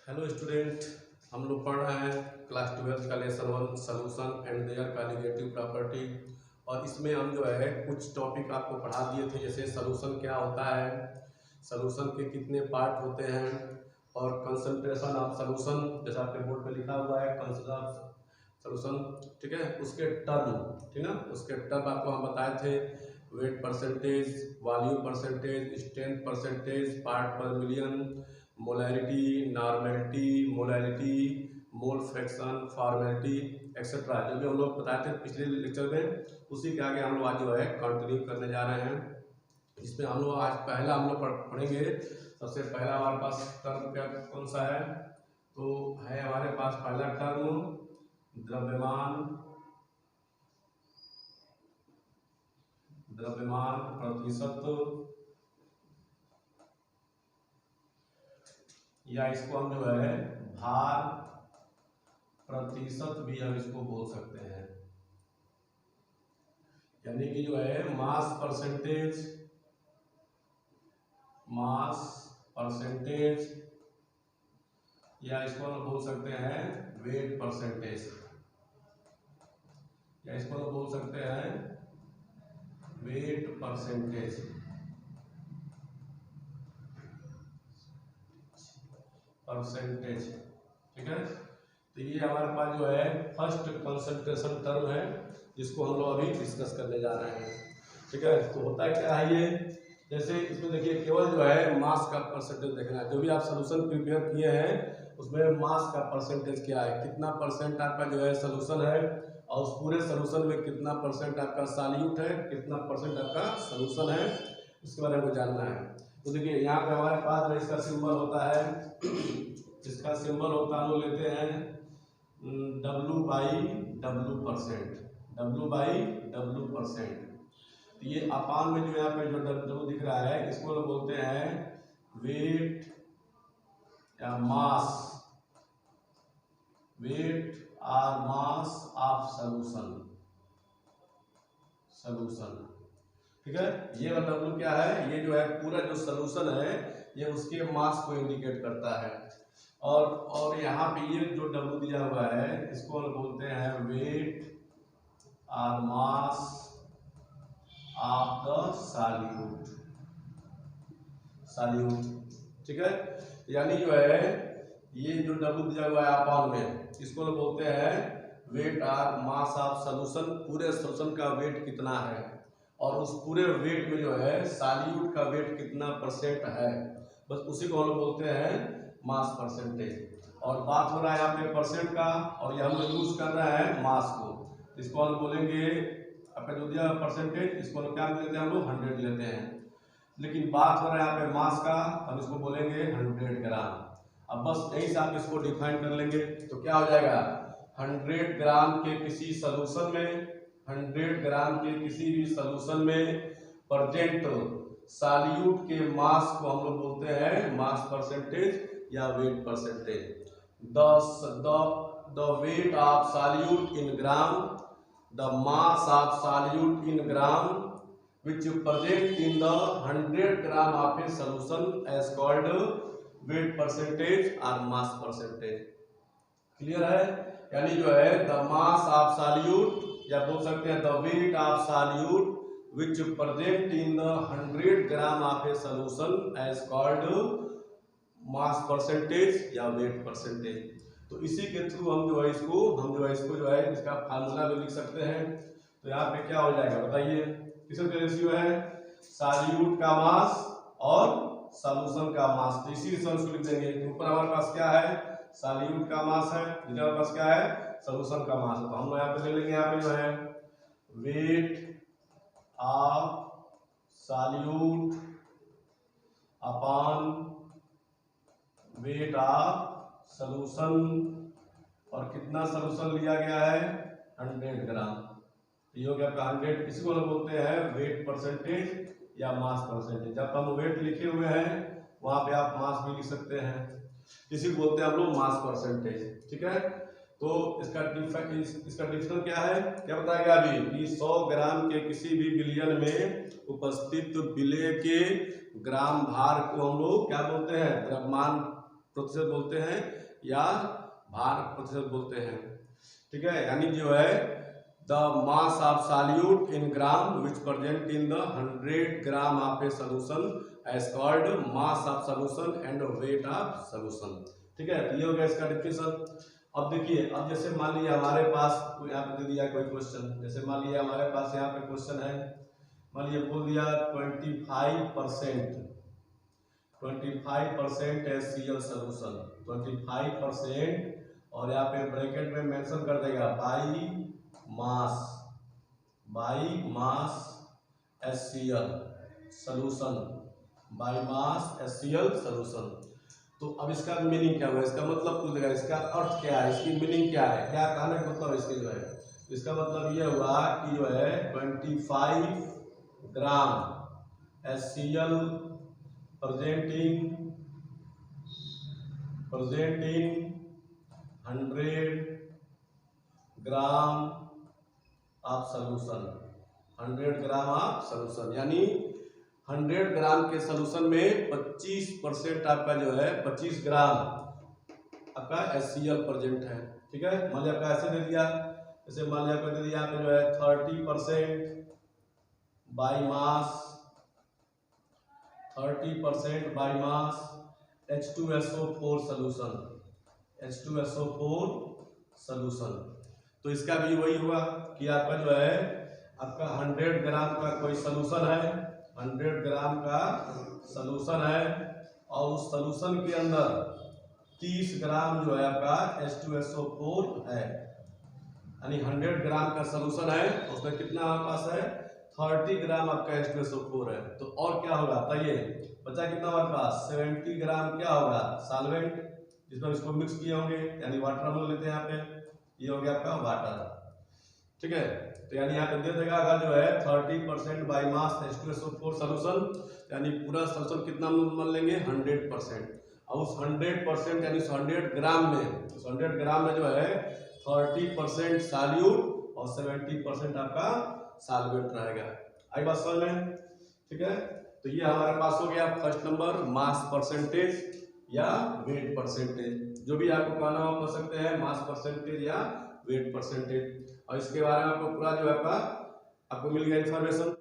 Hello student, हम लोग पढ़ रहे हैं क्लास 12 का lesson 1 solution and their conjugative property. और इसमें हम जो है कुछ टॉपिक आपको पढ़ा दिए थे, जैसे सोल्यूशन क्या होता है, सोल्यूशन के कितने पार्ट होते हैं, और कंसंट्रेशन ऑफ सोल्यूशन जैसा आपके बोर्ड पे लिखा हुआ है कंसंट्रेशन ऑफ सोल्यूशन, ठीक है। उसके टर्म, ठीक है ना, उसके टर्म आपको हम बताए थे, weight percentage, volume percentage, strength percentage, part per million, molarity, normality, molarity, mole fraction, formality etcetera, जो भी हम लोग बताए थे पिछले लेक्चर में, उसी के आगे हम लोग आज जो है कंटिन्यू करने जा रहे हैं। इसमें हम लोग आज पहला हम लोग पढ़ेंगे। सबसे पहला हमारे पास टर्म क्या कौन सा है, तो है हमारे पास पहला टर्म द्रव्यमान प्रतिशत, या इसको हम जो है भार प्रतिशत भी हम इसको बोल सकते हैं, यानी कि जो है मास परसेंटेज, या इसको हम बोल सकते हैं वेट परसेंटेज, या इसको हम बोल सकते हैं वेट परसेंटेज। ठीक है, तो ये हमारे पास जो है फर्स्ट कंसंट्रेशन टर्म है, जिसको हम लोग अभी डिस्कस करने जा रहे हैं। ठीक है, तो होता क्या है ये, जैसे इसमें देखिए केवल जो है मास का परसेंटेज देखना है। जो भी आप सोल्यूशन प्रिपेयर किए हैं उसमें मास का परसेंटेज क्या है, कितना परसेंट आपका जो है सोल्यूशन है, और उस पूरे सोल्यूशन में कितना परसेंट आपका सॉल्यूट है, कितना परसेंट आपका सोल्यूशन है, उसके बारे में जानना है। तो देखिए यहाँ पे हमारे पास इसका सिंबल होता है, इसका सिंबल होता है, हम लोग लेते हैं W/W परसेंट। तो ये अपान में जो यहाँ पे जो W दिख रहा है, इसको लोग बोलते हैं वेट या मास, वेट और मास ऑफ सोल्यूशन। ठीक है, ये W क्या है, ये जो है पूरा जो सोल्यूशन है ये उसके मास को इंडिकेट करता है। और यहाँ पे ये जो W दिया हुआ है इसको हम बोलते हैं वेट और मास ऑफ द सॉल्यूट। ठीक है, यानी जो है ये जो W दिया हुआ है अपान में, इसको हम बोलते हैं वेट और मास ऑफ सोल्यूशन। पूरे सोल्यूशन का वेट कितना है, और उस पूरे वेट में जो है सॉल्यूट का वेट कितना परसेंट है, बस उसी को हम बोलते हैं मास परसेंटेज। और बात हो रहा है यहाँ पे परसेंट का, और ये हम लोग यूज कर रहे हैं मास को, इसको हम बोलेंगे आपका जो दिया परसेंटेज, इसको हम क्या लेते हैं, हम लोग 100 लेते हैं। लेकिन बात हो रहा है यहाँ पे मास का, हम इसको बोलेंगे 100 ग्राम। अब बस यही से आप इसको डिफाइन कर लेंगे, तो क्या हो जाएगा, 100 ग्राम के किसी सोल्यूशन में, 100 ग्राम के किसी भी सोल्यूशन में प्रेजेंट सॉल्यूट के मास को हम लोग बोलते हैं मास परसेंटेज या wait percentage. The weight of solute in gram, the mass of solute in gram which present in the 100 gram of a solution as called weight percentage or mass percentage। Clear है, यानी जो है the mass of solute, या बोल सकते हैं the weight of solute which present in the 100 gram of a solution as called mass percentage या weight percentage। तो इसी के थ्रू हम जो है इसको जो है इसका फार्मूला भी लिख सकते हैं। तो यहाँ पे क्या हो जाएगा बताइए, किसका रेशियो है, सॉल्यूट का मास और सॉल्यूशन का मास। तो इसी से लिख देंगे, ऊपर हमारे पास क्या है, सॉल्यूट का मास है, नीचे हमारे पास क्या है, सॉल्यूशन का मास। तो हम यहाँ पे ले लेंगे, यहाँ पे जो है weight of solute upon weight of solution, और कितना सॉल्यूशन लिया गया है, 100 ग्राम। ये हो गया आपका 100। इसी को हम बोलते हैं वेट परसेंटेज या मास परसेंटेज। जब हम वेट लिखे हुए हैं वहां पे आप मास भी लिख सकते हैं, इसी को बोलते हैं हम लोग मास परसेंटेज। ठीक है, तो इसका डिफिनेशन क्या है, क्या बताया गया अभी कि 100 ग्राम के किसी भी बिलियन में उपस्थित विलेय के ग्राम भार को हम लोग क्या बोलते हैं, द्रव्यमान प्रतिशत बोलते हैं या भार प्रतिशत बोलते हैं। ठीक है, यानी जो है the mass of solute in gram which present in the 100 gram of a solution as called mass of solution and weight of solution. ठीक है, तो ये हो गया इसका डिफिनेशन। अब देखिए, अब जैसे मान लीजिए हमारे पास यहाँ पे दे दिया कोई क्वेश्चन, जैसे मान लीजिए हमारे पास यहाँ पे क्वेश्चन है, मान लीजिए बोल दिया 25% HCl सोल्यूशन, 25%, और यहाँ पे ब्रैकेट में मेंशन कर देगा by mass HCl solution, by mass HCl solution. तो अब इसका मीनिंग क्या हुआ, इसका मतलब पूछ देगा, इसका अर्थ क्या है, इसकी मीनिंग क्या है, क्या कहने का मतलब इसके जो है, इसका मतलब ये हुआ कि जो है 25 ग्राम HCl present in 100 gram of solution, 100 gram of solution, यानी 100 ग्राम के सोल्यूशन में 25% आपका जो है 25 ग्राम आपका HCl प्रेजेंट है। ठीक है, मान लिया आपका ऐसे दे दिया, जैसे मान लिया आपका दे दिया यहाँ पे जो है 30% बाई मास H2SO4 सोल्यूशन। तो इसका भी वही हुआ कि आपका जो है आपका 100 ग्राम का कोई सोल्यूशन है, 100 ग्राम का सोल्यूशन है, और उस सोल्यूशन के अंदर 30 ग्राम जो है आपका H2SO4 है, यानी 100 ग्राम का सोल्यूशन है, उसमें कितना हमारे पास है 30 ग्राम आपका H2SO4 है। तो और क्या होगा बताइए, बचा कितना हमारे पास 70 ग्राम क्या होगा सॉल्वेंट, जिसमें इसको मिक्स किए होंगे, यानी वाटर हम लोग लेते हैं यहाँ पे, ये हो गया आपका वाटर। ठीक है, तो यानी यहाँ पे दे देगा अगर जो है 30% बाई मास H2SO4 सोल्यूशन, यानी पूरा सोल्यूशन कितना मान लेंगे 100%, और उस 100% यानी 100 ग्राम में, उस 100 ग्राम में जो है 30% सॉल्यूट और 70% आपका सॉल्वेंट रहेगा। आई बात समझ में? ठीक है, तो ये हमारे पास हो गया फर्स्ट नंबर मास परसेंटेज या वेट परसेंटेज, जो भी आपको कहना हो कर सकते हैं, मास परसेंटेज या वेट परसेंटेज, और इसके बारे में आपको पूरा जो है आपको मिल गया इन्फॉर्मेशन।